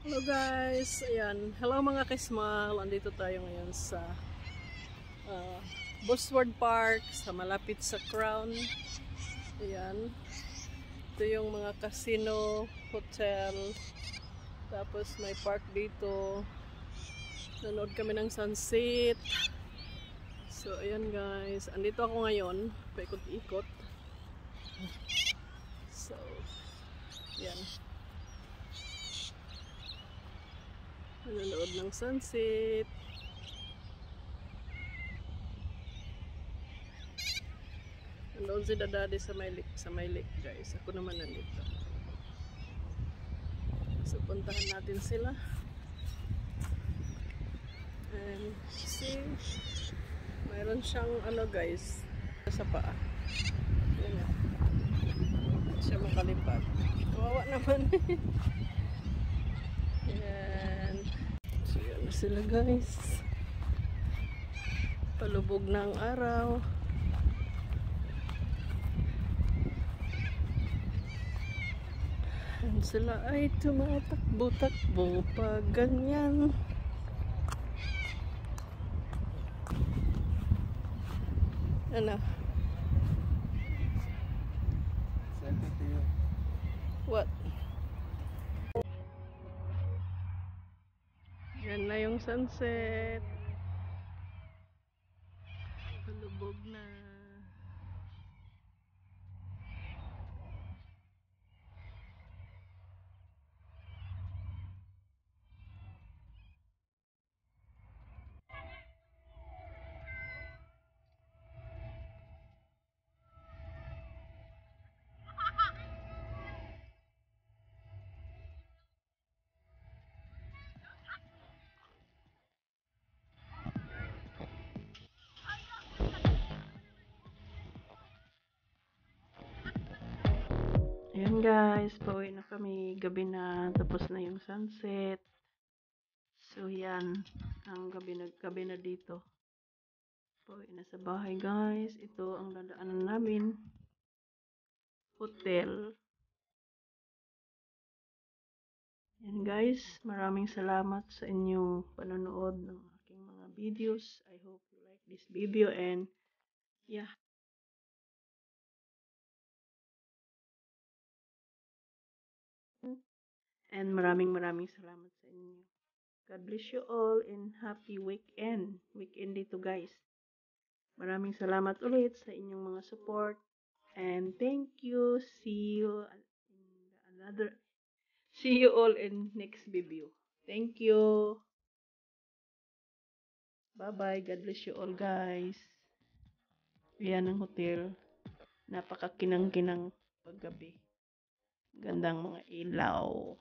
Hello guys, ayan. Hello mga kismal. Andito tayo ngayon sa Busward Park, sa malapit sa Crown. Ayan. Ito yung mga casino, hotel. Tapos may park dito. Nanood kami ng sunset. So ayan guys, andito ako ngayon. Paikot-ikot. So, ayan. Nanonood ng sunset. Nanood si Daddy sa may lake guys. Ako naman nandito. So puntahan natin sila. And see, mayroon siyang ano guys sa paa. Yan yan. Siya makalipad. Kawawa naman. Yan. So yan na sila guys. Palubog ng araw. And sila ay tumatakbo-takbo pag ganyan. Ano? What? Yan na yung sunset. Palubog na. Ayan guys, pauwi na kami. Gabi na, tapos na yung sunset. So yan, ang gabi na dito. Pauwi na sa bahay guys. Ito ang dadaanan namin. Hotel. Yan guys, maraming salamat sa inyong panonood ng aking mga videos. I hope you like this video and yeah. And maraming salamat sa inyo. God bless you all and happy weekend. Weekend dito guys. Maraming salamat ulit sa inyong mga support. And thank you. See you all in next video. Thank you. Bye-bye. God bless you all guys. Ayan ang hotel. Napakakinang-kinang paggabi. Gandang mga ilaw.